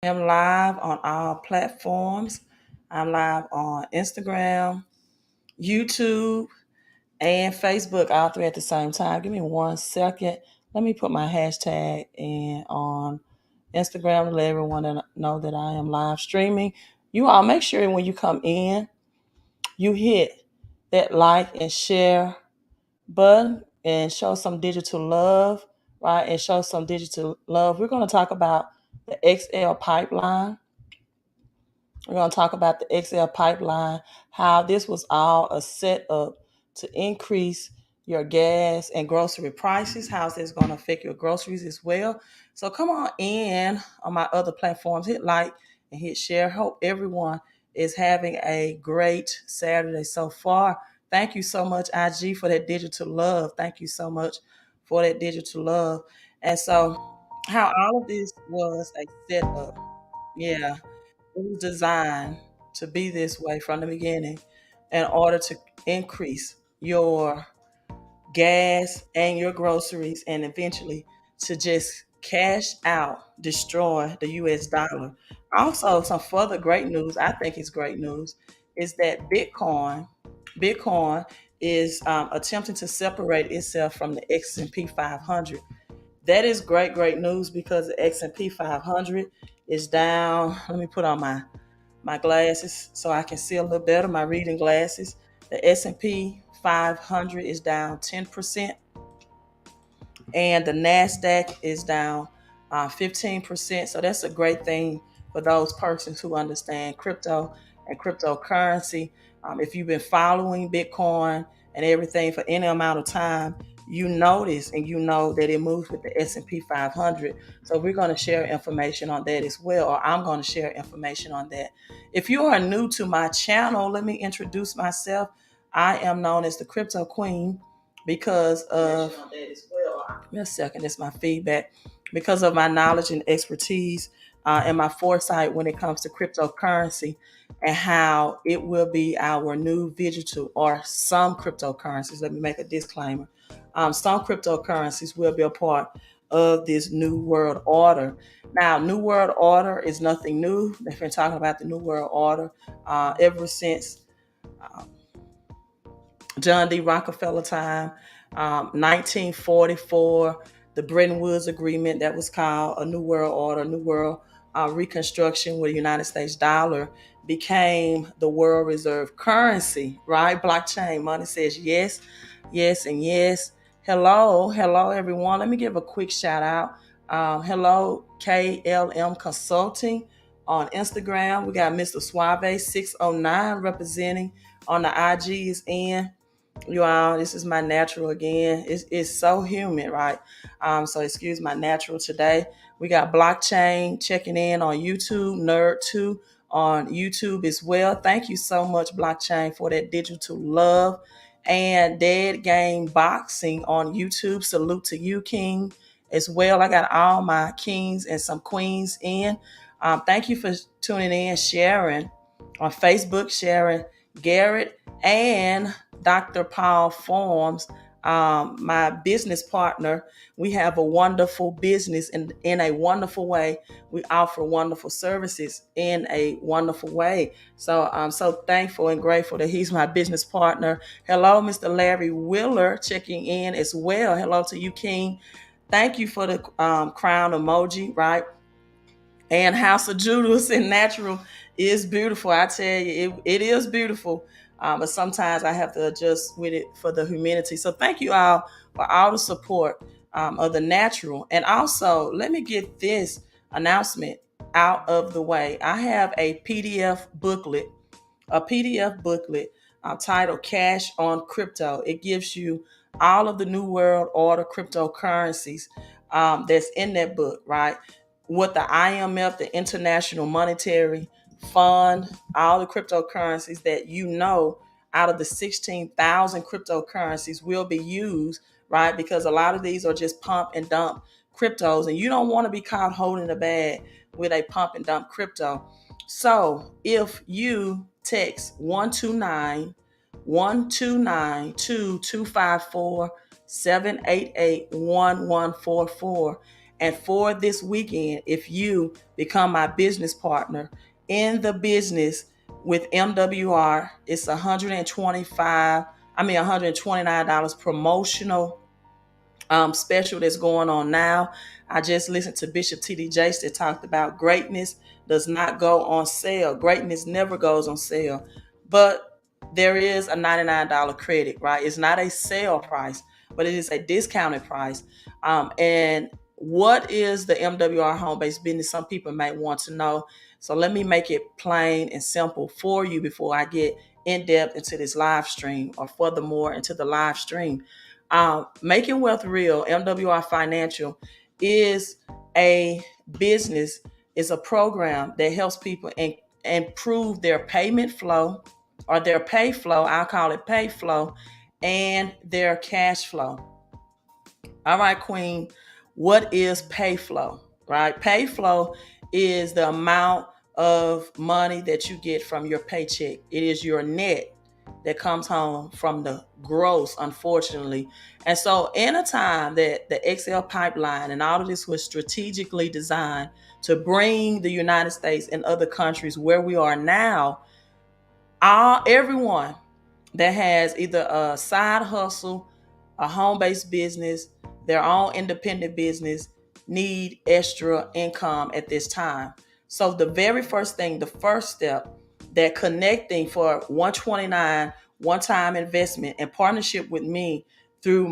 I'm live on all platforms. I'm live on Instagram, YouTube, and Facebook, all three at the same time. Give me 1 second. Let me put my hashtag in on Instagram to let everyone know that I am live streaming. You all make sure when you come in, you hit that like and share button and show some digital love, right? And show some digital love. We're going to talk about the XL pipeline. We're going to talk about the XL pipeline, how this was all a setup to increase your gas and grocery prices, how this going to affect your groceries as well. So come on in on my other platforms, hit like and hit share. Hope everyone is having a great Saturday so far. Thank you so much, IG, for that digital love. Thank you so much for that digital love. And so how all of this was a setup. Yeah, it was designed to be this way from the beginning in order to increase your gas and your groceries and eventually to just cash out, destroy the US dollar. Also, some further great news, I think it's great news, is that Bitcoin is attempting to separate itself from the S&P 500. That is great news because the S&P 500 is down. Let me put on my glasses so I can see a little better, my reading glasses. The S&P 500 is down 10%, and the NASDAQ is down 15%. So that's a great thing for those persons who understand crypto and cryptocurrency. If you've been following Bitcoin and everything for any amount of time, you notice and you know that it moves with the S&P 500. So we're going to share information on that as well, or I'm going to share information on that. If you are new to my channel, let me introduce myself. I am known as the Crypto Queen because of, give me a second, it's my feedback, because of my knowledge and expertise and my foresight when it comes to cryptocurrency and how it will be our new digital, or some cryptocurrencies. Let me make a disclaimer. Some cryptocurrencies will be a part of this new world order. Now, new world order is nothing new. They've been talking about the new world order ever since John D. Rockefeller time, 1944, the Bretton Woods Agreement, that was called a New World Order, New World Reconstruction, where the United States dollar became the world reserve currency, right? Blockchain money says yes, yes, and yes. Hello, everyone. Let me give a quick shout out. Hello, KLM Consulting on Instagram. We got Mr. Suave 609 representing on the IG is in. You all, this is my natural again. It's so humid, right? So excuse my natural today. We got Blockchain checking in on YouTube, Nerd2 on YouTube as well. Thank you so much, Blockchain, for that digital love. And Dead Game Boxing on YouTube. Salute to you, King, as well. I got all my kings and some queens in. Thank you for tuning in, sharing on Facebook, sharing Garrett and Dr. Paul Forms, my business partner. We have a wonderful business in a wonderful way. We offer wonderful services in a wonderful way. So I'm so thankful and grateful that he's my business partner. Hello, Mr. Larry Wheeler, checking in as well. Hello to you, King. Thank you for the crown emoji, right? And House of Judas and Natural is beautiful. I tell you, it is beautiful. But sometimes I have to adjust with it for the humidity. So thank you all for all the support of the natural. And also, let me get this announcement out of the way. I have a PDF booklet titled Cash on Crypto. It gives you all of the New World Order cryptocurrencies that's in that book, right? What the IMF, the International Monetary Fund, all the cryptocurrencies that you know out of the 16,000 cryptocurrencies will be used, right? Because a lot of these are just pump and dump cryptos, and you don't want to be caught holding the bag with a pump and dump crypto. So if you text 129 129 2254 788 1144 And for this weekend, if you become my business partner in the business with MWR, it's $129 promotional special that's going on now. I just listened to Bishop T.D. Jakes that talked about greatness does not go on sale. Greatness never goes on sale. But there is a $99 credit, right? It's not a sale price, but it is a discounted price. And what is the MWR home-based business? Some people might want to know. So let me make it plain and simple for you before I get in depth into this live stream, or furthermore into the live stream. Making Wealth Real, MWR Financial, is a business, is a program that helps people improve their payment flow, or their pay flow. I'll call it pay flow, and their cash flow. All right, Queen, what is pay flow? Right? Pay flow is the amount of money that you get from your paycheck. It is your net that comes home from the gross, unfortunately. And so in a time that the XL pipeline and all of this was strategically designed to bring the United States and other countries where we are now, everyone that has either a side hustle, a home-based business, their own independent business, need extra income at this time. So the very first thing, the first step, that connecting for 129 one-time investment and partnership with me through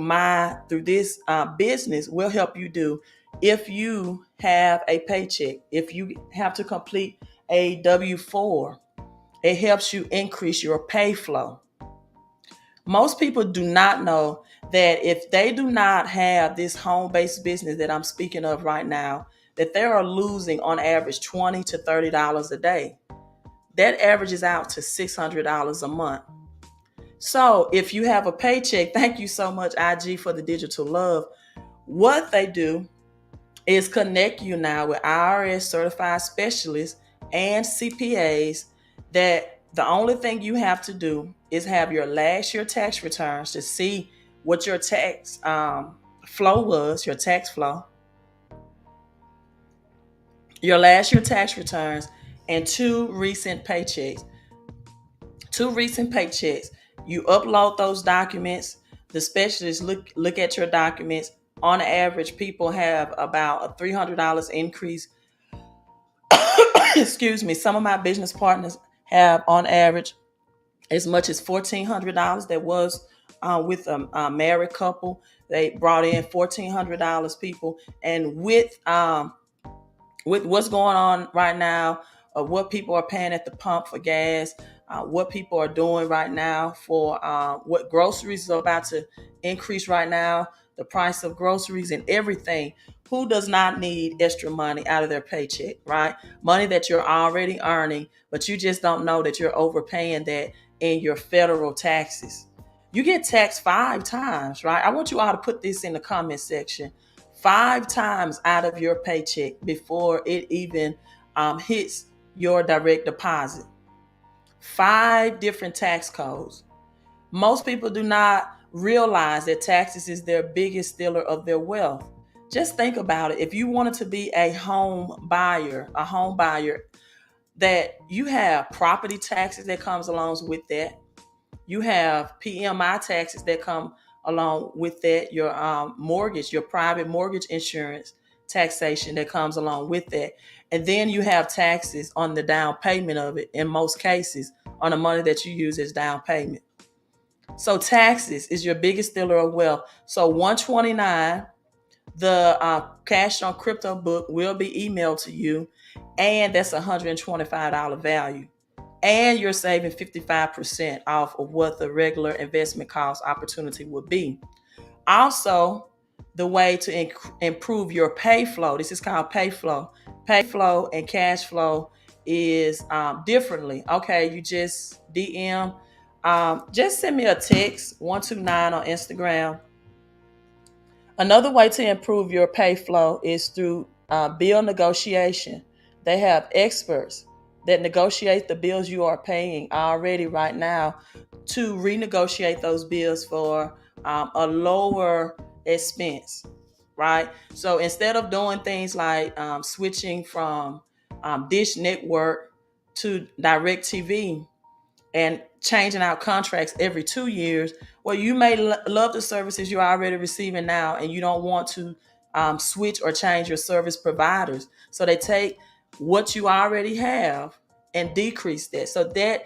this business will help you do. If you have a paycheck, if you have to complete a W-4, it helps you increase your pay flow. Most people do not know that if they do not have this home-based business that I'm speaking of right now, that they are losing on average $20 to $30 a day. That averages out to $600 a month. So if you have a paycheck, thank you so much, IG, for the digital love. What they do is connect you now with IRS certified specialists and CPAs, that the only thing you have to do is have your last year tax returns to see what your tax flow was, your tax flow, your last year tax returns, and two recent paychecks. You upload those documents. The specialists look at your documents. On average, people have about a $300 increase. Excuse me. Some of my business partners have on average as much as $1,400. That was with a married couple. They brought in $1,400, people. And with what's going on right now, what people are paying at the pump for gas, what people are doing right now for what groceries are about to increase right now, the price of groceries and everything. Who does not need extra money out of their paycheck, right? Money that you're already earning, but you just don't know that you're overpaying that in your federal taxes. You get taxed 5 times, right? I want you all to put this in the comment section. 5 times out of your paycheck before it even hits your direct deposit. 5 different tax codes. Most people do not realize that taxes is their biggest stealer of their wealth. Just think about it. If you wanted to be a home buyer, that you have property taxes that comes along with that. You have PMI taxes that come along with that. Your mortgage, your private mortgage insurance taxation that comes along with that. And then you have taxes on the down payment of it, in most cases, on the money that you use as down payment. So taxes is your biggest stealer of wealth. So 129, the Cash on Crypto book will be emailed to you, and that's $125 value. And you're saving 55% off of what the regular investment cost opportunity would be. Also, the way to improve your pay flow, this is called pay flow. Pay flow and cash flow is differently. Okay, you just DM, just send me a text, 129 on Instagram. Another way to improve your pay flow is through bill negotiation. They have experts that negotiate the bills you are paying already right now to renegotiate those bills for a lower expense. right? So instead of doing things like switching from Dish Network to Direct TV and changing out contracts every 2 years, well, you may love the services you're already receiving now, and you don't want to switch or change your service providers. So they take what you already have and decrease that. So that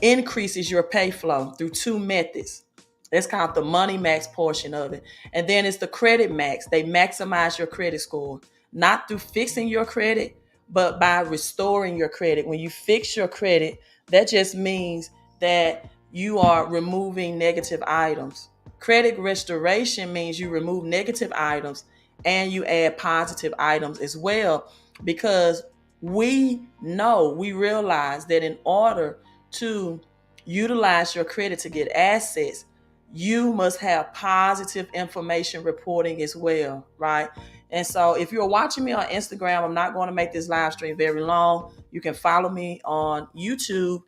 increases your pay flow through two methods. That's called the money max portion of it. And then it's the credit max. They maximize your credit score, not through fixing your credit, but by restoring your credit. When you fix your credit, that just means that you are removing negative items. Credit restoration means you remove negative items and you add positive items as well, because we realize that in order to utilize your credit to get assets, you must have positive information reporting as well, right? And so if you're watching me on Instagram, I'm not going to make this live stream very long. You can follow me on YouTube.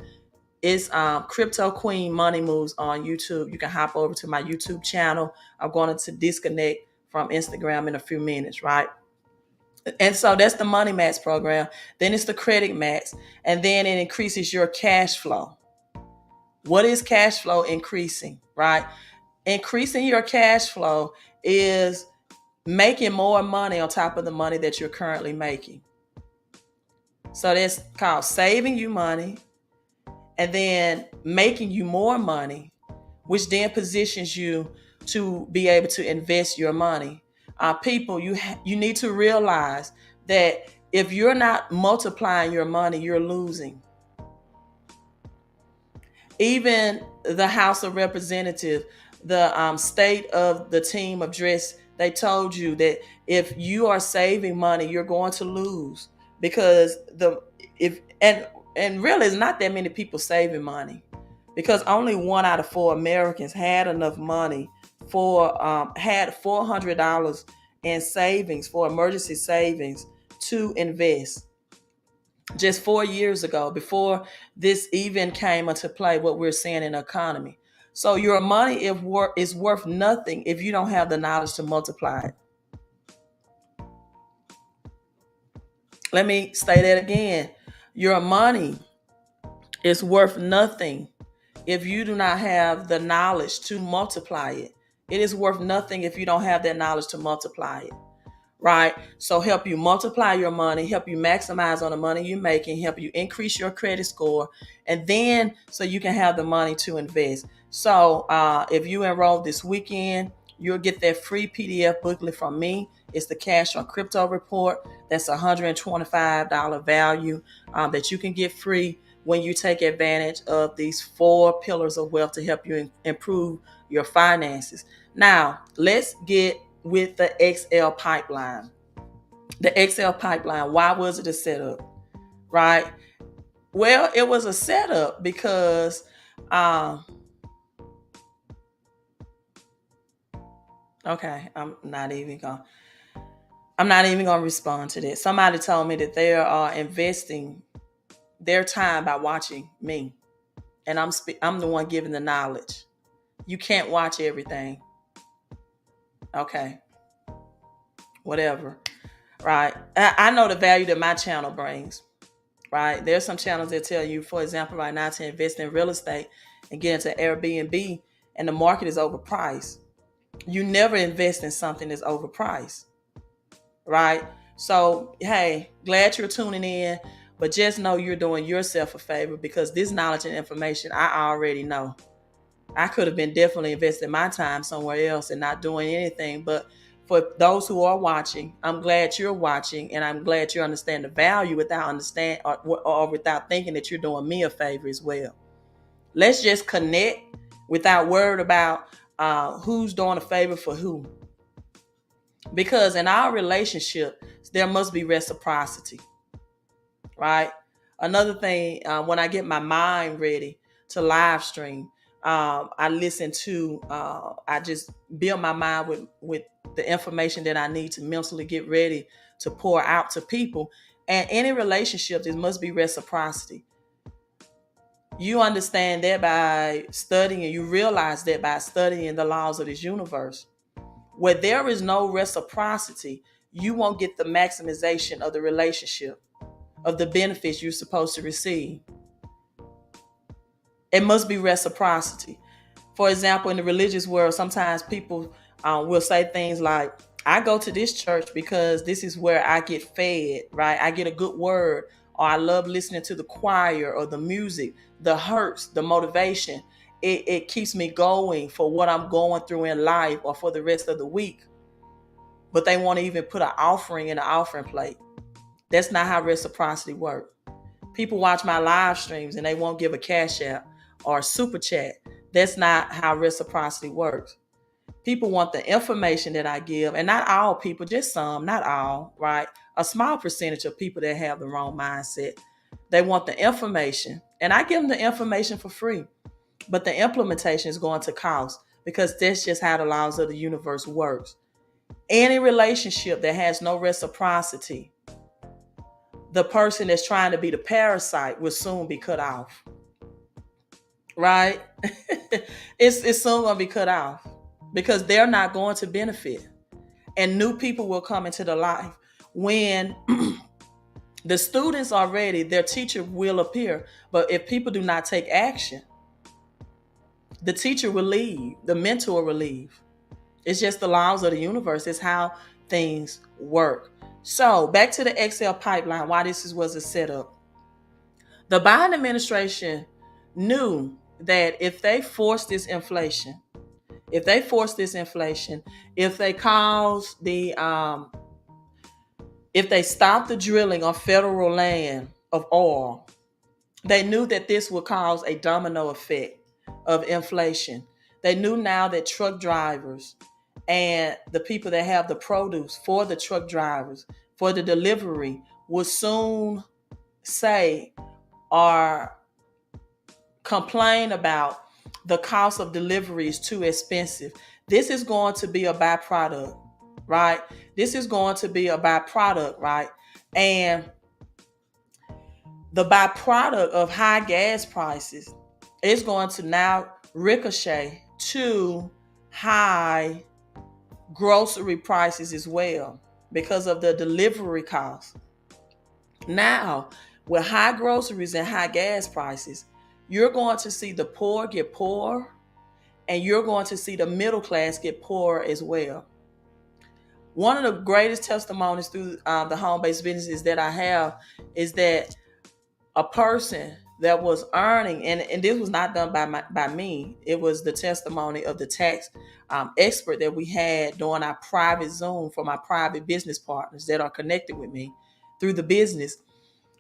It's Crypto Queen Money Moves on YouTube. You can hop over to my YouTube channel. I'm going to disconnect from Instagram in a few minutes, right? And so that's the Money Max program. Then it's the Credit Max, and then it increases your cash flow. What is cash flow increasing, right? Increasing your cash flow is making more money on top of the money that you're currently making. So that's called saving you money and then making you more money, which then positions you to be able to invest your money. People, you need to realize that if you're not multiplying your money, you're losing. Even the House of Representatives, the state of the team address, they told you that if you are saving money, you're going to lose, because and really it's not that many people saving money, because only 1 out of 4 Americans had enough money had $400 in savings, for emergency savings, to invest. Just 4 years ago, before this even came into play, what we're seeing in the economy. So your money is worth nothing if you don't have the knowledge to multiply it. Let me say that again. Your money is worth nothing if you do not have the knowledge to multiply it. It is worth nothing if you don't have that knowledge to multiply it. Right? So help you multiply your money, help you maximize on the money you're making, help you increase your credit score, and then so you can have the money to invest. So if you enroll this weekend, you'll get that free PDF booklet from me. It's the Cash on Crypto Report. That's $125 value that you can get free when you take advantage of these 4 pillars of wealth to help you improve your finances. Now, let's get with the XL pipeline. The XL pipeline, why was it a setup? Right? Well, it was a setup because okay, I'm not even gonna respond to this. Somebody told me that they are investing their time by watching me, and I'm the one giving the knowledge. You can't watch everything. Okay, whatever. Right? I know the value that my channel brings. Right? There's some channels that tell you, for example, right now, to invest in real estate and get into Airbnb, and the market is overpriced. You never invest in something that's overpriced. Right? So, hey, glad you're tuning in, but just know you're doing yourself a favor, because this knowledge and information I already know. I could have been definitely investing my time somewhere else and not doing anything. But for those who are watching, I'm glad you're watching, and I'm glad you understand the value without without thinking that you're doing me a favor as well. Let's just connect without worried about who's doing a favor for who. Because in our relationship, there must be reciprocity, right? Another thing, when I get my mind ready to live stream, I listen to, I just build my mind with the information that I need to mentally get ready to pour out to people. And any relationship, there must be reciprocity. You understand that by studying, and you realize that by studying the laws of this universe. Where there is no reciprocity, you won't get the maximization of the relationship, of the benefits you're supposed to receive. It must be reciprocity. For example, in the religious world, sometimes people will say things like, I go to this church because this is where I get fed, right? I get a good word, or I love listening to the choir or the music, the hurts, the motivation. It keeps me going for what I'm going through in life or for the rest of the week. But they won't even put an offering in an offering plate. That's not how reciprocity works. People watch my live streams and they won't give a cash app or a super chat. That's not how reciprocity works. People want the information that I give, and not all people, just some, not all, right? A small percentage of people that have the wrong mindset. They want the information, and I give them the information for free, but the implementation is going to cost, because that's just how the laws of the universe works. Any relationship that has no reciprocity, the person that's trying to be the parasite will soon be cut off, right? It's soon going to be cut off, because they're not going to benefit. And new people will come into the life. When the students are ready, their teacher will appear. But if people do not take action, the teacher will leave, the mentor will leave. It's just the laws of the universe. It's how things work. So back to the Excel pipeline, why this was a setup. The Biden administration knew that if they force this inflation, if they cause if they stop the drilling on federal land of oil, they knew that this would cause a domino effect of inflation. They knew now that truck drivers and the people that have the produce for the truck drivers, for the delivery, will soon say or complain about the cost of delivery is too expensive. This is going to be a byproduct, right? This is going to be a byproduct, right? And the byproduct of high gas prices is going to now ricochet to high grocery prices as well, because of the delivery costs. Now, with high groceries and high gas prices, you're going to see the poor get poorer, and you're going to see the middle class get poorer as well. One of the greatest testimonies through the home-based businesses that I have is that a person that was earning, and this was not done by me, it was the testimony of the tax expert that we had during our private Zoom for my private business partners that are connected with me through the business,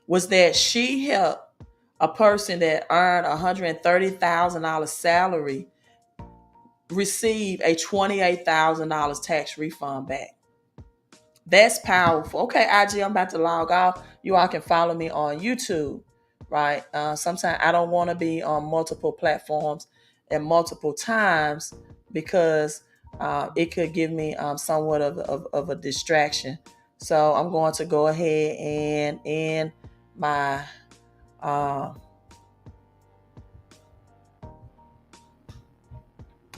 was that she helped a person that earned $130,000 salary receive a $28,000 tax refund back. That's powerful. Okay, IG, I'm about to log off. You all can follow me on YouTube, right? Sometimes I don't want to be on multiple platforms at multiple times, because it could give me somewhat of a distraction. So I'm going to go ahead and end my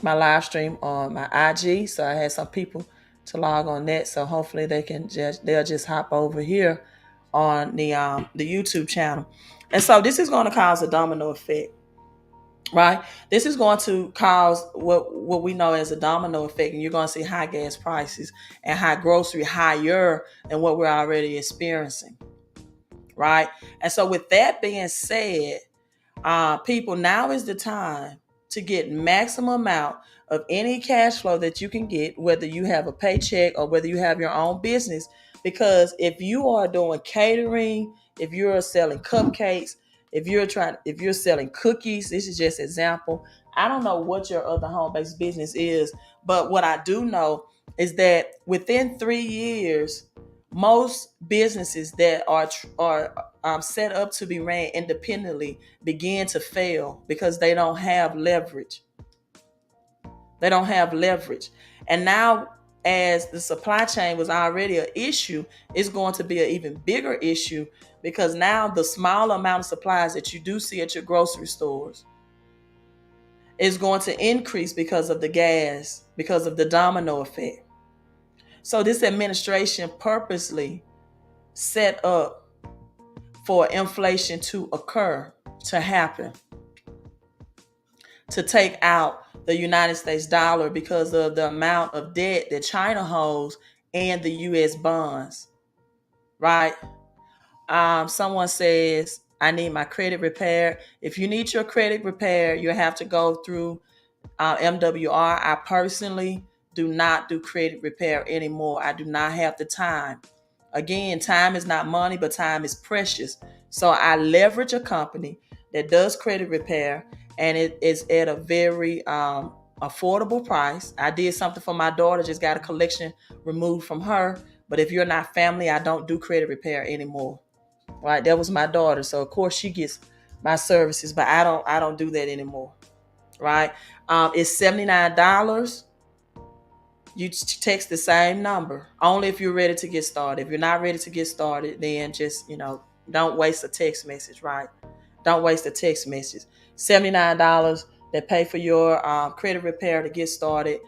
my live stream on my IG. So I had some people to log on that. So hopefully they'll just hop over here on the YouTube channel. And so this is going to cause a domino effect, right? This is going to cause what we know as a domino effect, and you're going to see high gas prices and high grocery higher than what we're already experiencing, right? And so with that being said, people, now is the time to get maximum amount of any cash flow that you can get, whether you have a paycheck or whether you have your own business. Because if you are doing catering, if you're selling cupcakes, if you're selling cookies, this is just example. I don't know what your other home-based business is, but what I do know is that within 3 years, most businesses that are set up to be ran independently begin to fail because they don't have leverage. They don't have leverage. And now, as the supply chain was already an issue, it's going to be an even bigger issue, because now the small amount of supplies that you do see at your grocery stores is going to increase because of the gas, because of the domino effect. So this administration purposely set up for inflation to occur, to happen, to take out the United States dollar because of the amount of debt that China holds and the U.S. bonds, right? Someone says, I need my credit repair. If you need your credit repair, you have to go through MWR. I personally do not do credit repair anymore. I do not have the time. Again, time is not money, but time is precious. So I leverage a company that does credit repair, and it is at a very affordable price. I did something for my daughter, just got a collection removed from her. But if you're not family, I don't do credit repair anymore. Right? That was my daughter. So of course she gets my services, but I don't do that anymore. Right? It's $79. You text the same number, only if you're ready to get started. If you're not ready to get started, then just, don't waste a text message, right? Don't waste a text message. $79 that pay for your credit repair to get started.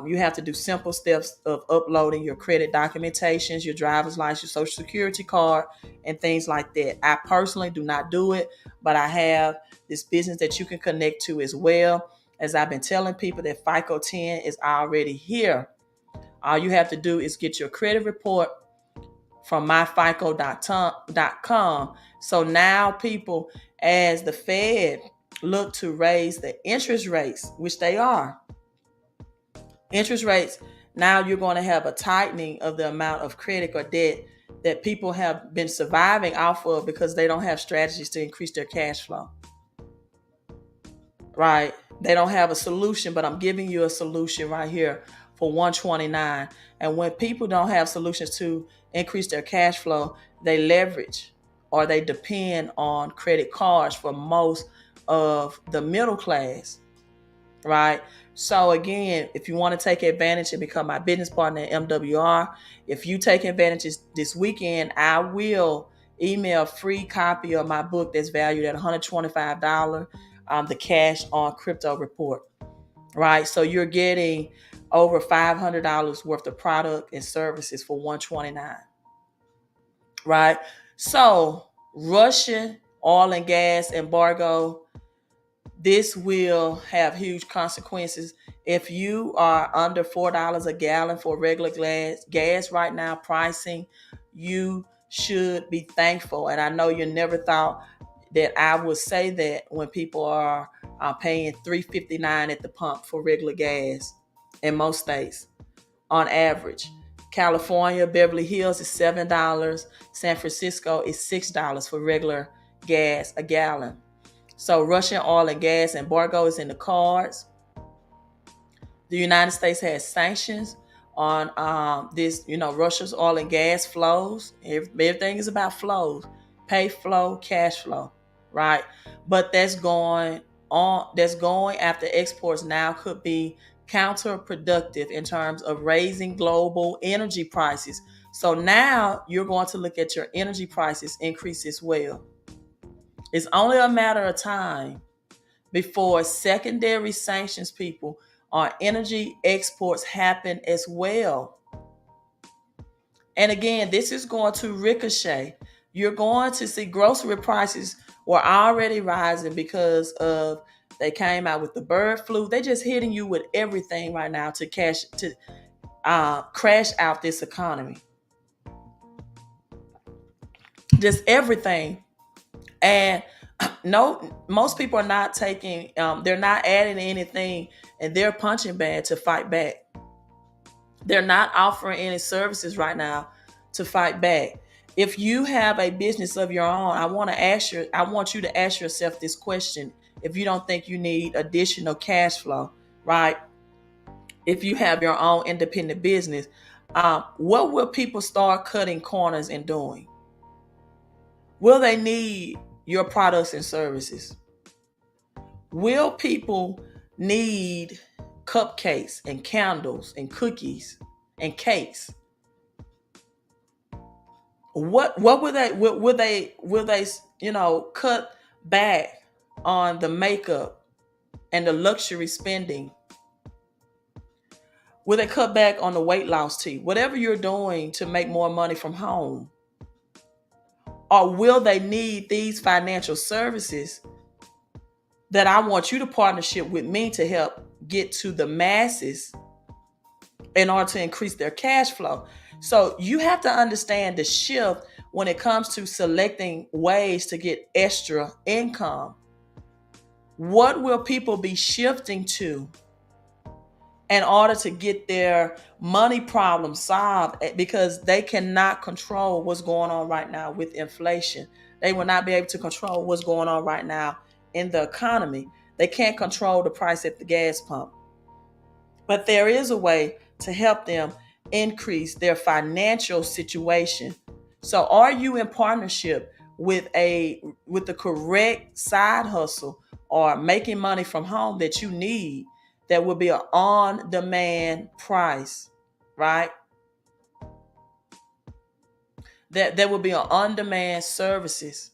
You have to do simple steps of uploading your credit documentations, your driver's license, your social security card, and things like that. I personally do not do it, but I have this business that you can connect to as well. As I've been telling people, that FICO 10 is already here. All you have to do is get your credit report from myfico.com. So now people, as the Fed look to raise the interest rates, which they are, interest rates, now you're going to have a tightening of the amount of credit or debt that people have been surviving off of because they don't have strategies to increase their cash flow. Right? They don't have a solution, but I'm giving you a solution right here for $129. And when people don't have solutions to increase their cash flow, they leverage or they depend on credit cards for most of the middle class, right? So again, if you want to take advantage and become my business partner at MWR, if you take advantage this weekend, I will email a free copy of my book that's valued at $125, the Cash on Crypto Report, right? So you're getting over $500 worth of product and services for $129, right? So Russian oil and gas embargo, this will have huge consequences. If you are under $4 a gallon for regular gas right now pricing, you should be thankful. And I know you never thought that I would say that when people are paying $3.59 at the pump for regular gas in most states on average. California, Beverly Hills is $7. San Francisco is $6 for regular gas a gallon. So Russian oil and gas embargo is in the cards. The United States has sanctions on this, Russia's oil and gas flows. Everything is about flows, pay flow, cash flow, right? But that's going after exports now could be counterproductive in terms of raising global energy prices. So now you're going to look at your energy prices increase as well. It's only a matter of time before secondary sanctions, people, on energy exports happen as well. And again, this is going to ricochet. You're going to see grocery prices were already rising because of they came out with the bird flu. They're just hitting you with everything right now to crash out this economy. Just everything. And no, most people are not taking, they're not adding anything in their punching bag to fight back. They're not offering any services right now to fight back. If you have a business of your own, I want you to ask yourself this question. If you don't think you need additional cash flow, right? If you have your own independent business, what will people start cutting corners and doing? Will they need your products and services? Will people need cupcakes and candles and cookies and cakes? What will they cut back on the makeup and the luxury spending? Will they cut back on the weight loss tea? Whatever you're doing to make more money from home. Or will they need these financial services that I want you to partnership with me to help get to the masses in order to increase their cash flow? So you have to understand the shift when it comes to selecting ways to get extra income. What will people be shifting to in order to get their money problem solved? Because they cannot control what's going on right now with inflation. They will not be able to control what's going on right now in the economy. They can't control the price at the gas pump. But there is a way to help them increase their financial situation. So are you in partnership with the correct side hustle or making money from home that you need, that will be an on-demand price, right? That will be an on-demand services.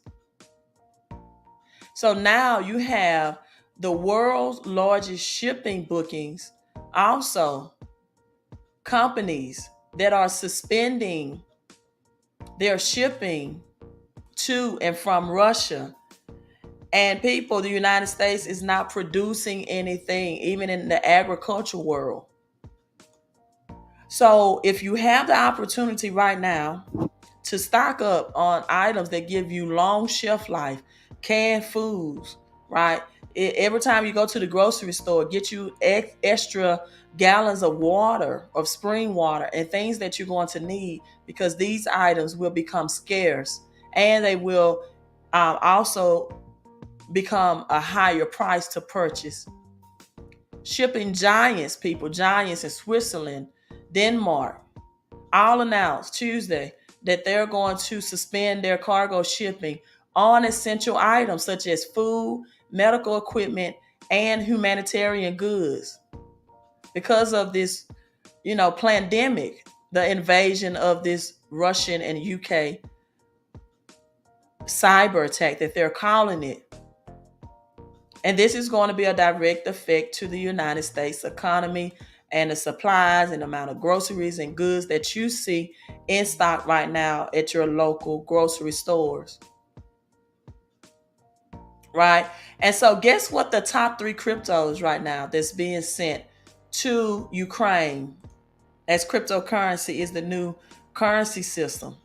So now you have the world's largest shipping bookings, also companies that are suspending their shipping to and from Russia. And people, the United States is not producing anything, even in the agricultural world. So if you have the opportunity right now to stock up on items that give you long shelf life, canned foods, right? Every time you go to the grocery store, get you extra gallons of water, of spring water, and things that you're going to need, because these items will become scarce, and they will also become a higher price to purchase. Shipping giants, people, giants in Switzerland, Denmark, all announced Tuesday that they're going to suspend their cargo shipping on essential items such as food, medical equipment, and humanitarian goods because of this, pandemic, the invasion of this Russian and UK cyber attack that they're calling it. And this is going to be a direct effect to the United States economy and the supplies and the amount of groceries and goods that you see in stock right now at your local grocery stores. Right? And so guess what the top 3 cryptos right now that's being sent to Ukraine, as cryptocurrency is the new currency system.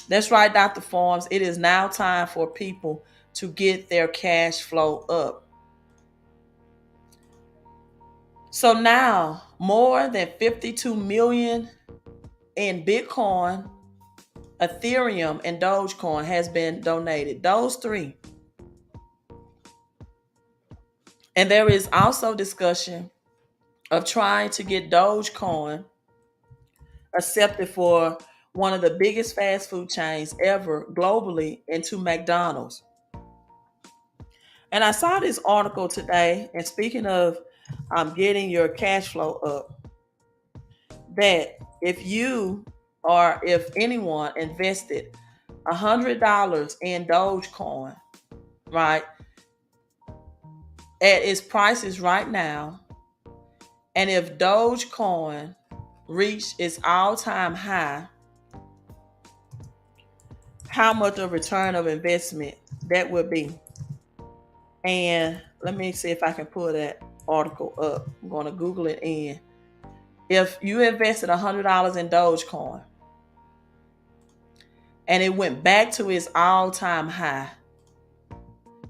That's right, Dr. Forms. It is now time for people to get their cash flow up. So now more than 52 million in Bitcoin, Ethereum, and Dogecoin has been donated. Those 3. And there is also discussion of trying to get Dogecoin accepted for one of the biggest fast food chains ever globally into McDonald's. And I saw this article today, and speaking of getting your cash flow up, that if you or if anyone invested $100 in Dogecoin, right, at its prices right now, and if Dogecoin reached its all-time high, how much of return of investment that would be. And let me see if I can pull that article up. I'm going to Google it in. If you invested $100 in Dogecoin and it went back to its all-time high,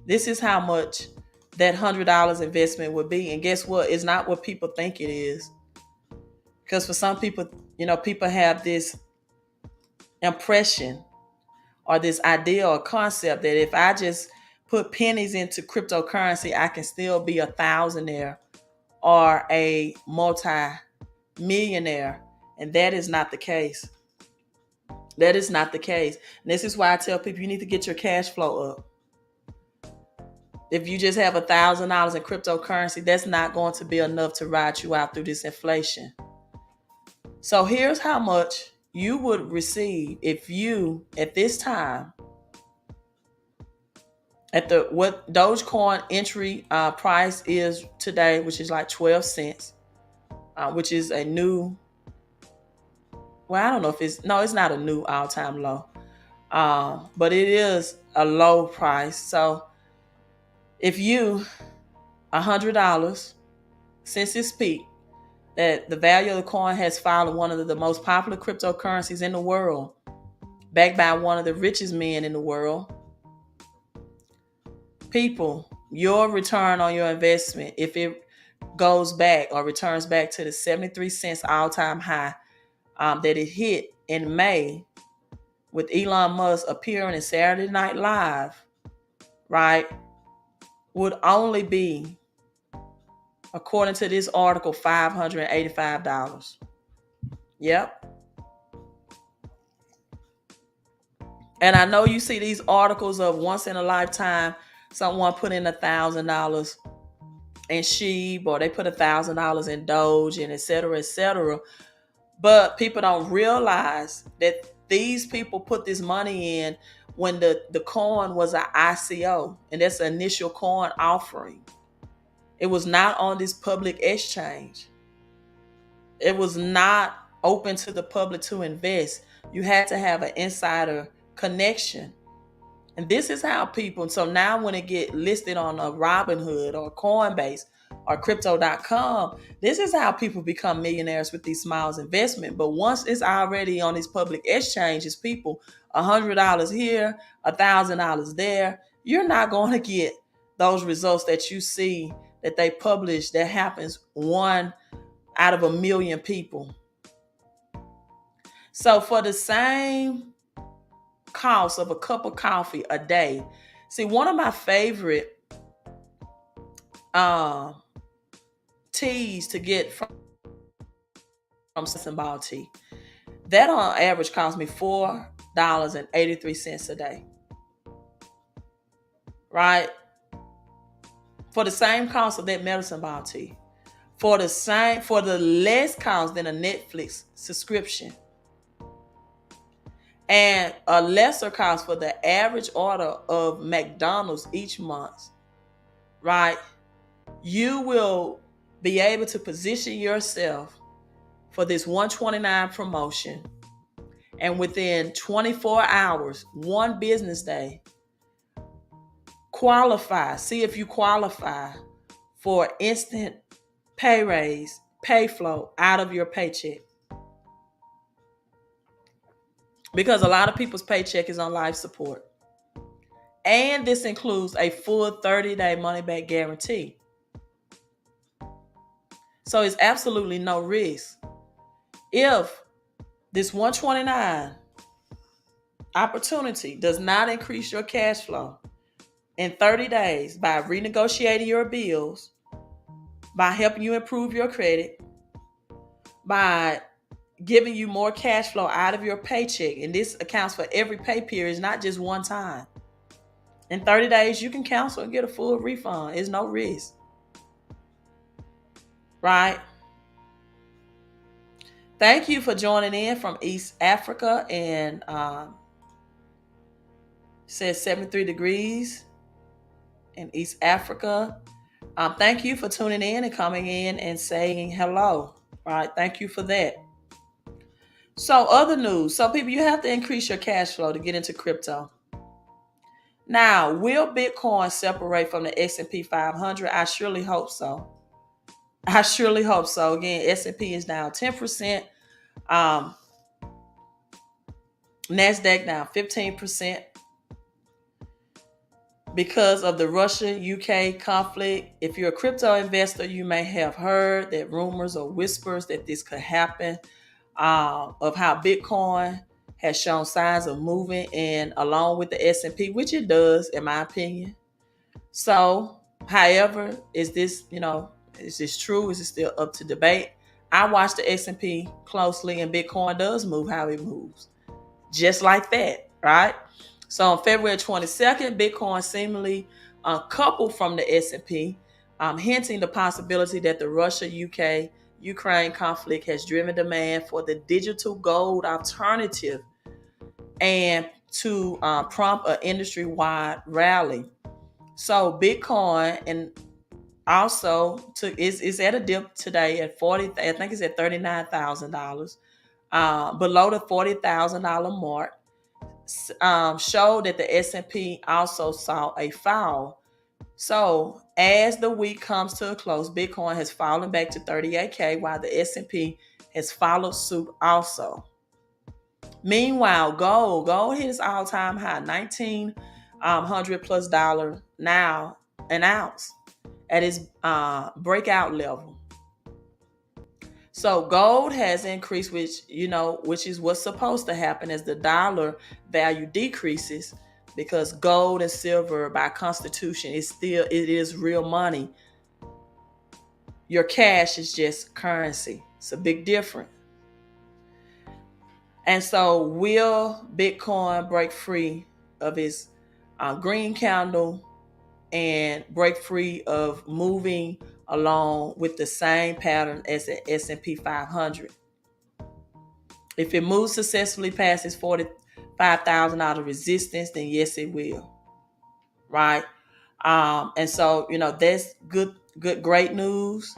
this is how much that $100 investment would be. And guess what? It's not what people think it is. Because for some people, people have this impression or this idea or concept that if I just put pennies into cryptocurrency, I can still be a thousandaire or a multi-millionaire. And that is not the case. That is not the case. And this is why I tell people you need to get your cash flow up. If you just have $1,000 in cryptocurrency, that's not going to be enough to ride you out through this inflation. So here's how much you would receive if you, at this time, at what Dogecoin entry price is today, which is like 12 cents. which is a new, well, I don't know if it's not a new all-time low, but it is a low price. So if you $100 since its peak, that the value of the coin has fallen, one of the most popular cryptocurrencies in the world, backed by one of the richest men in the world. People, your return on your investment, if it goes back or returns back to the 73 cents all-time high that it hit in May, with Elon Musk appearing in Saturday Night Live, right, would only be, according to this article, $585. Yep. And I know you see these articles of once in a lifetime, someone put in $1,000 in SHIB, or they put $1,000 in Doge, and et cetera, et cetera. But people don't realize that these people put this money in when the coin was an ICO, and that's an initial coin offering. It was not on this public exchange. It was not open to the public to invest. You had to have an insider connection. And this is how people, so now when it get listed on a Robinhood or Coinbase or Crypto.com, this is how people become millionaires with these small investment. But once it's already on these public exchanges, people, $100 here, $1,000 there, you're not going to get those results that you see that they publish that happens 1 out of 1 million people. So for the same cost of a cup of coffee a day, see, one of my favorite teas to get from Symbol tea, that on average cost me $4.83 a day, right? For the same cost of that medicine ball tea, for the less cost than a Netflix subscription, and a lesser cost for the average order of McDonald's each month, right? You will be able to position yourself for this 129 promotion, and within 24 hours, one business day, see if you qualify for instant pay raise, pay flow out of your paycheck. Because a lot of people's paycheck is on life support. And this includes a full 30-day money-back guarantee. So it's absolutely no risk. If this 129 opportunity does not increase your cash flow in 30 days by renegotiating your bills, by helping you improve your credit, by giving you more cash flow out of your paycheck, and this accounts for every pay period, not just one time. In 30 days, you can cancel and get a full refund. It's no risk. Right? Thank you for joining in from East Africa, and says 73 degrees in East Africa. Thank you for tuning in and coming in and saying hello. Right? Thank you for that. So other news. So people, you have to increase your cash flow to get into crypto. Now, will Bitcoin separate from the S&P 500? I surely hope so. Again, S&P is down 10%. NASDAQ down 15%. Because of the Russia-UK conflict. If you're a crypto investor, you may have heard that rumors or whispers that this could happen, of how Bitcoin has shown signs of moving in along with the S&P, which it does, in my opinion. So, however, is this true? Is it still up to debate? I watch the S&P closely, and Bitcoin does move how it moves. Just like that, right? So on February 22nd, Bitcoin seemingly uncoupled from the S&P, hinting the possibility that the Russia-UK-Ukraine conflict has driven demand for the digital gold alternative and to prompt an industry-wide rally. So Bitcoin, and also is at a dip today at 40. I think it's at $39,000, below the $40,000 mark. Showed that the S&P also saw a fall. So as the week comes to a close, Bitcoin has fallen back to 38K, while the S&P has followed suit also. Meanwhile, gold hit its all-time high, $1,900 plus now an ounce at its breakout level. So gold has increased, which is what's supposed to happen as the dollar value decreases, because gold and silver by constitution it is real money. Your cash is just currency. It's a big difference. And so will Bitcoin break free of its green candle and break free of moving along with the same pattern as the S&P 500? If it moves successfully past its $45,000 resistance, then yes, it will. Right? And so, that's great news.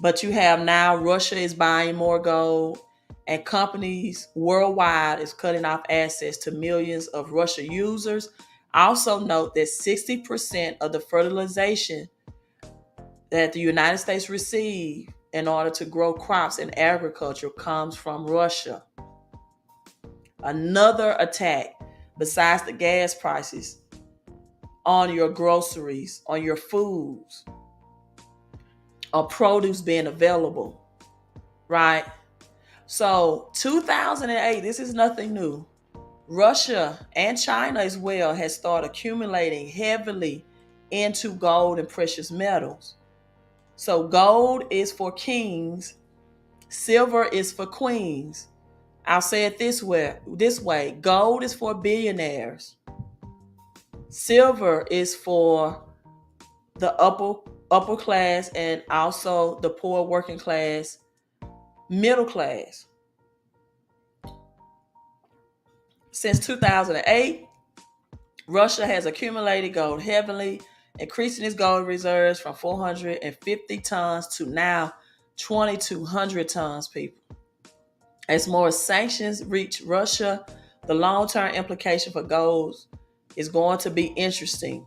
But you have now Russia is buying more gold, and companies worldwide is cutting off access to millions of Russia users. Also note that 60% of the fertilization that the United States receive in order to grow crops in agriculture comes from Russia. Another attack, besides the gas prices, on your groceries, on your foods, or produce being available, right? So 2008, this is nothing new. Russia and China as well has started accumulating heavily into gold and precious metals. So gold is for kings, silver is for queens. I'll say it this way. Gold is for billionaires. Silver is for the upper class, and also the poor, working class, middle class. Since 2008, Russia has accumulated gold heavily, increasing its gold reserves from 450 tons to now 2,200 tons, people. As more sanctions reach Russia, the long-term implication for gold is going to be interesting.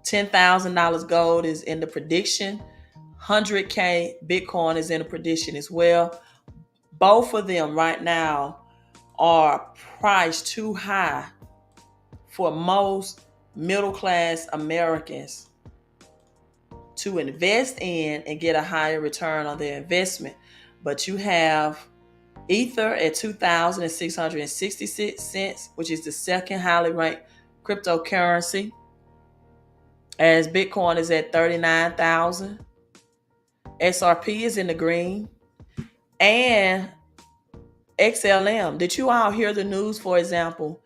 $10,000 gold is in the prediction. 100K Bitcoin is in the prediction as well. Both of them right now are priced too high for most middle-class Americans to invest in and get a higher return on their investment. But you have Ether at 2,666 cents, which is the second highly ranked cryptocurrency, as Bitcoin is at 39,000. XRP is in the green. And XLM. Did you all hear the news, for example,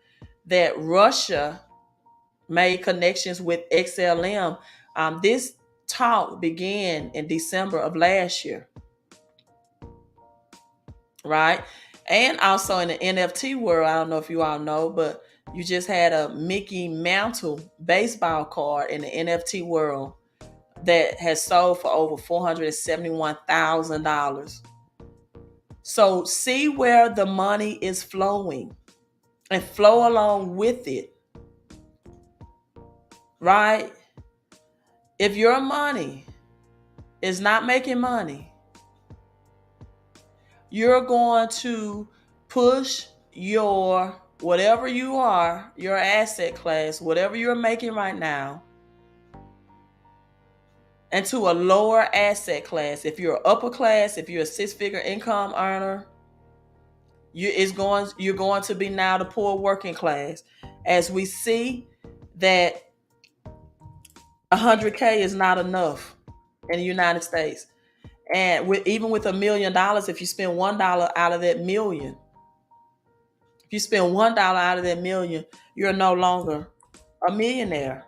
that Russia made connections with XLM? This talk began in December of last year, right? And also in the NFT world, I don't know if you all know, but you just had a Mickey Mantle baseball card in the NFT world that has sold for over $471,000. So see where the money is flowing and flow along with it, right? If your money is not making money, you're going to push your whatever you are, your asset class, whatever you're making right now, into a lower asset class. If you're upper class, if you're a six-figure income earner, you're going to be now the poor working class. As we see that 100K is not enough in the United States. And even with $1 million, if you spend $1 out of that million, if you spend $1 out of that million, you're no longer a millionaire,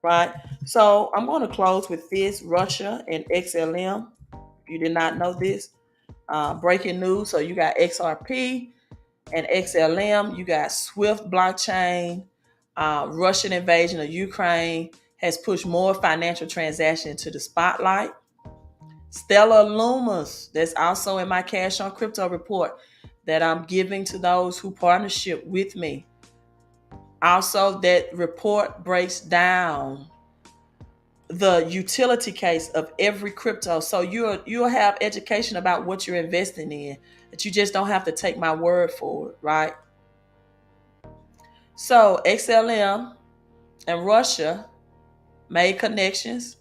right? So I'm going to close with this: Russia and XLM. If you did not know this, breaking news. So you got XRP and XLM. You got Swift blockchain, Russian invasion of Ukraine, has pushed more financial transactions to the spotlight. Stellar Lumas, that's also in my Cash on Crypto report that I'm giving to those who partnership with me. Also, that report breaks down the utility case of every crypto. So you'll have education about what you're investing in, that you just don't have to take my word for it, right? So XLM and Russia made connections.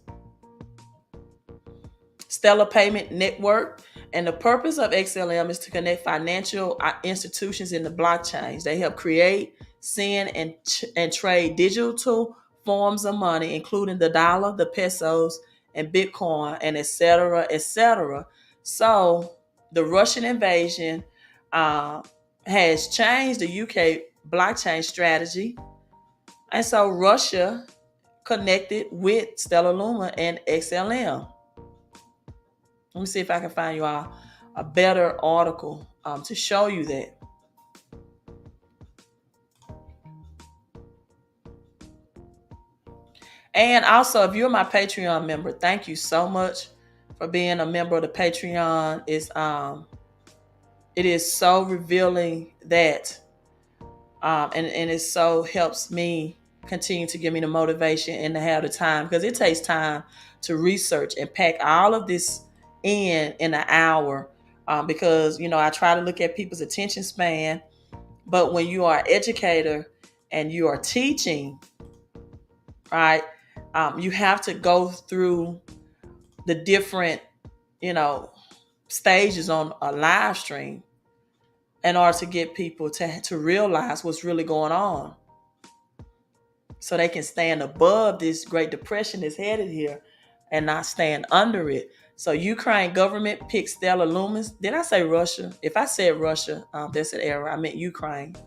Stellar Payment Network. And the purpose of XLM is to connect financial institutions in the blockchains. They help create, send, and trade digital forms of money, including the dollar, the pesos, and Bitcoin, and et cetera, et cetera. So the Russian invasion has changed the UK blockchain strategy. And so Russia connected with Stellar Luma and XLM. Let me see if I can find you all a better article to show you that. And also, if you're my Patreon member, thank you so much for being a member of the Patreon. It is so revealing that, and it so helps me continue to give me the motivation and to have the time, because it takes time to research and pack all of this in an hour. Because I try to look at people's attention span, but when you are an educator and you are teaching, right, you have to go through the different stages on a live stream in order to get people to realize what's really going on, so they can stand above this Great Depression that's headed here and not stand under it. So Ukraine government picked Stellar Lumens. Did I say Russia? If I said Russia, that's an error. I meant Ukraine.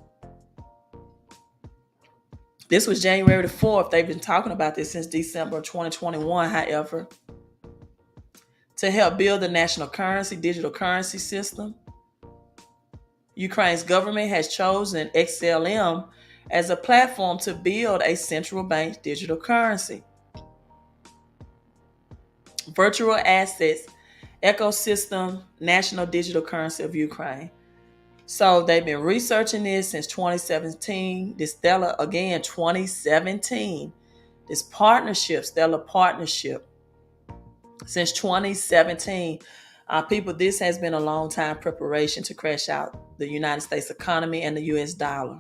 This was January the 4th. They've been talking about this since December 2021, however, to help build the national currency, digital currency system. Ukraine's government has chosen XLM as a platform to build a central bank digital currency. Virtual assets ecosystem, national digital currency of Ukraine. So they've been researching this since 2017. This Stellar, again, 2017. This partnership, Stellar partnership, since 2017. People, this has been a long time preparation to crash out the United States economy and the US dollar.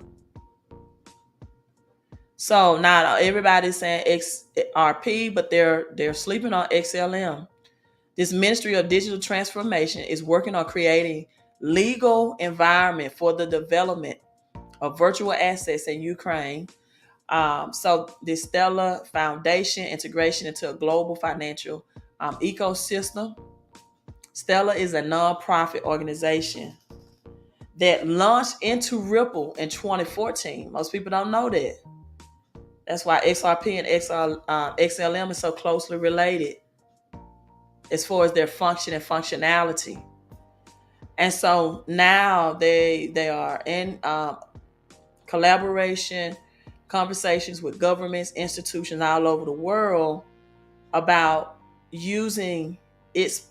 So now everybody's saying XRP, but they're sleeping on XLM. This Ministry of Digital Transformation is working on creating legal environment for the development of virtual assets in Ukraine. So this Stellar Foundation integration into a global financial ecosystem. Stellar is a nonprofit organization that launched into Ripple in 2014. Most people don't know that. That's why XRP and XLM is so closely related as far as their function and functionality. And so now they are in collaboration, conversations with governments, institutions all over the world about using its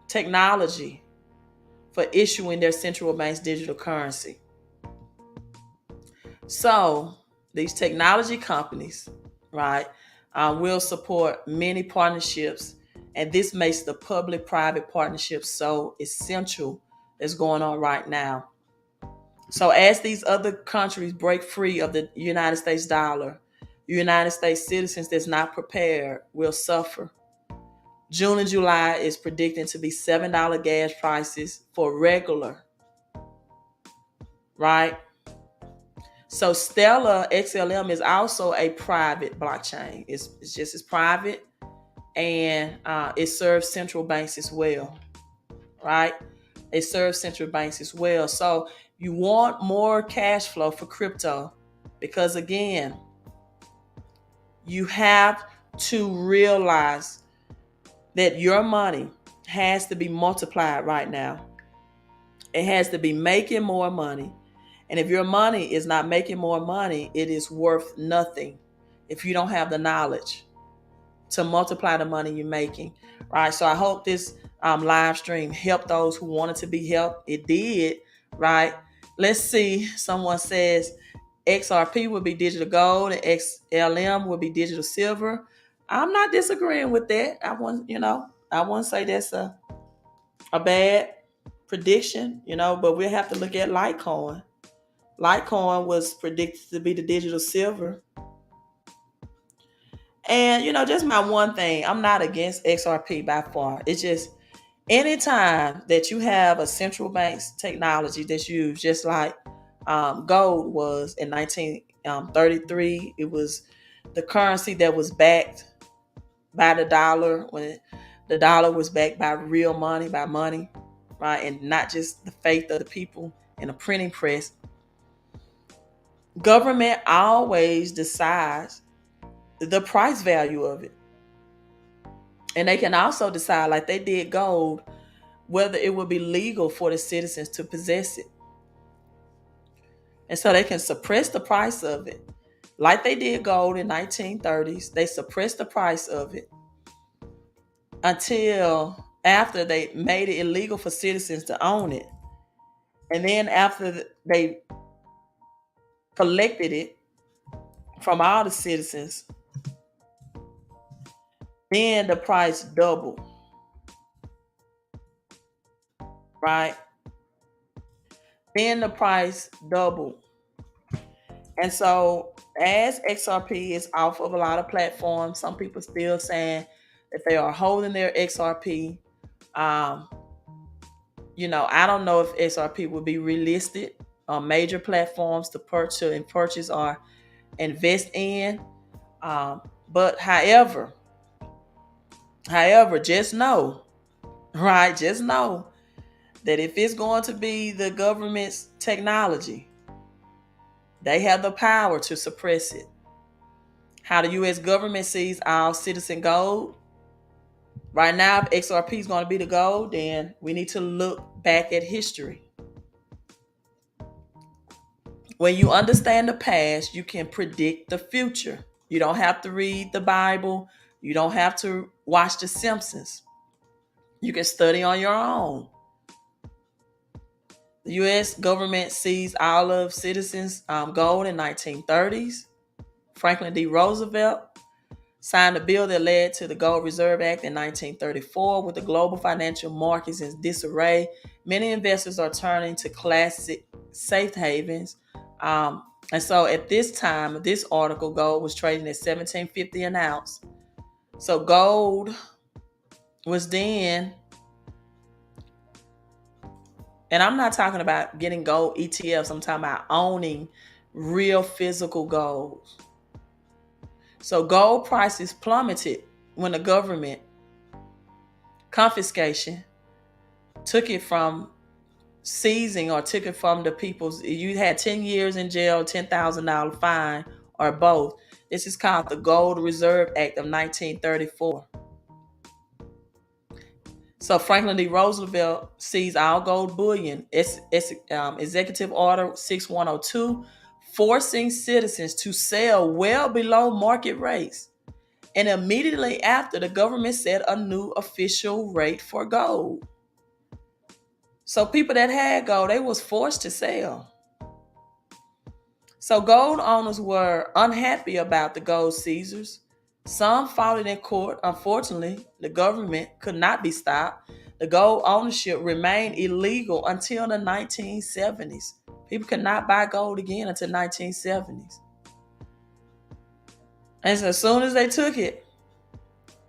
technology for issuing their central bank's digital currency. So these technology companies, right, will support many partnerships, and this makes the public-private partnership so essential that's going on right now. So as these other countries break free of the United States dollar, United States citizens that's not prepared will suffer. June and July is predicting to be $7 gas prices for regular, right? So Stellar XLM is also a private blockchain. It's just as private, and it serves central banks as well, right? It serves central banks as well. So you want more cash flow for crypto, because again, you have to realize that your money has to be multiplied right now. It has to be making more money. And if your money is not making more money, it is worth nothing. if you don't have the knowledge to multiply the money you're making, right? So I hope this live stream helped those who wanted to be helped. It did, right? Let's see. Someone says XRP would be digital gold and XLM would be digital silver. I'm not disagreeing with that. I wouldn't say that's a bad prediction, but we'll have to look at Litecoin. Litecoin was predicted to be the digital silver. And, just my one thing, I'm not against XRP by far. It's just anytime that you have a central bank's technology that's used, just like gold was in 1933, it was the currency that was backed by the dollar, when the dollar was backed by real money, by money, right? And not just the faith of the people in a printing press. Government always decides the price value of it. And they can also decide, like they did gold, whether it would be legal for the citizens to possess it. And so they can suppress the price of it. Like they did gold in 1930s, they suppressed the price of it until after they made it illegal for citizens to own it. And then after they collected it from all the citizens, then the price doubled, right? Then the price doubled. And so as XRP is off of a lot of platforms, some people still saying that they are holding their XRP. I don't know if XRP will be relisted on major platforms to purchase or invest in. But however, just know, right? Just know that if it's going to be the government's technology, they have the power to suppress it. How the U.S. government sees our citizen gold. Right now, if XRP is going to be the gold, then we need to look back at history. When you understand the past, you can predict the future. You don't have to read the Bible. You don't have to watch The Simpsons. You can study on your own. The U.S. government seized all of citizens' gold in 1930s. Franklin D. Roosevelt signed a bill that led to the Gold Reserve Act in 1934. With the global financial markets in disarray, many investors are turning to classic safe havens. And so at this time, this article, gold was trading at $17.50 an ounce. So gold was then, and I'm not talking about getting gold ETFs, I'm talking about owning real physical gold. So gold prices plummeted when the government confiscation took it from seizing, or took it from the people's. You had 10 years in jail, $10,000 fine, or both. This is called the Gold Reserve Act of 1934. So Franklin D. Roosevelt seized all gold bullion. Executive Order 6102, forcing citizens to sell well below market rates. And immediately after, the government set a new official rate for gold. So people that had gold, they was forced to sell. So gold owners were unhappy about the gold seizures. Some fought it in court. Unfortunately, the government could not be stopped. The gold ownership remained illegal until the 1970s. People could not buy gold again until 1970s. And so as soon as they took it,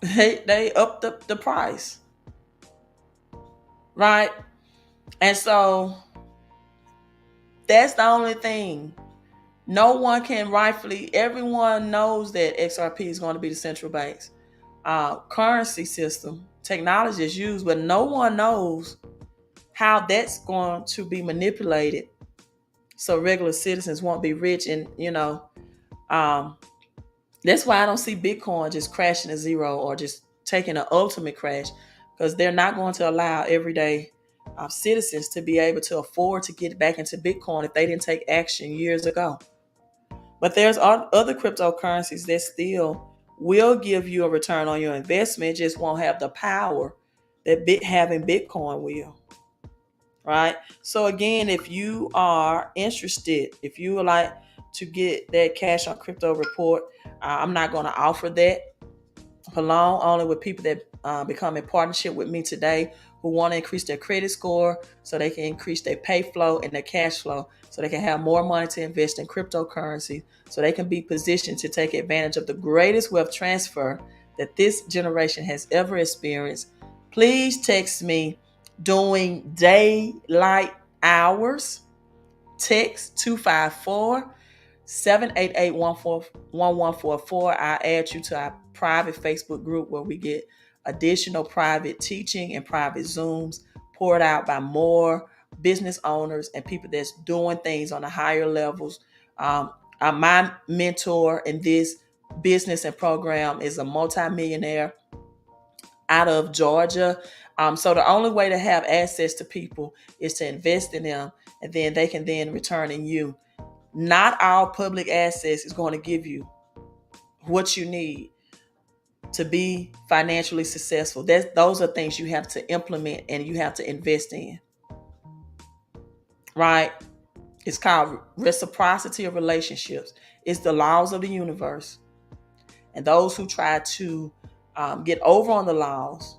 they upped the price. Right? And so that's the only thing. No one can rightfully, everyone knows that XRP is going to be the central bank's currency system. Technology is used, but no one knows how that's going to be manipulated so regular citizens won't be rich. And, that's why I don't see Bitcoin just crashing to zero or just taking an ultimate crash, because they're not going to allow everyday citizens to be able to afford to get back into Bitcoin if they didn't take action years ago. But there's other cryptocurrencies that still will give you a return on your investment, just won't have the power that having Bitcoin will. Right? So again, if you are interested, if you would like to get that cash on crypto report, I'm not going to offer that for long, only with people that become in partnership with me today who want to increase their credit score so they can increase their pay flow and their cash flow so they can have more money to invest in cryptocurrency so they can be positioned to take advantage of the greatest wealth transfer that this generation has ever experienced. Please text me during daylight hours. Text 254 788-1144. I add you to our private Facebook group where we get additional private teaching and private Zooms poured out by more business owners and people that's doing things on the higher levels. My mentor in this business and program is a multimillionaire out of Georgia. So the only way to have access to people is to invest in them, and then they can then return in you. Not all public access is going to give you what you need to be financially successful. Those are things you have to implement and you have to invest in. Right? It's called reciprocity of relationships. It's the laws of the universe. And those who try to get over on the laws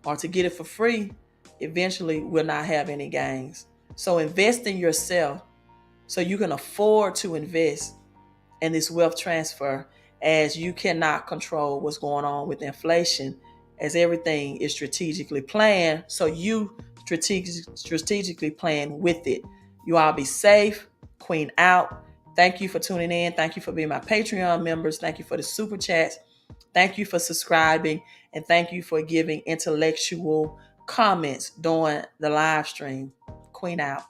or to get it for free eventually will not have any gains. So invest in yourself so you can afford to invest in this wealth transfer, as you cannot control what's going on with inflation, as everything is strategically planned. So you strategically plan with it. You all be safe. Queen out. Thank you for tuning in. Thank you for being my Patreon members. Thank you for the super chats. Thank you for subscribing. And thank you for giving intellectual comments during the live stream. Queen out.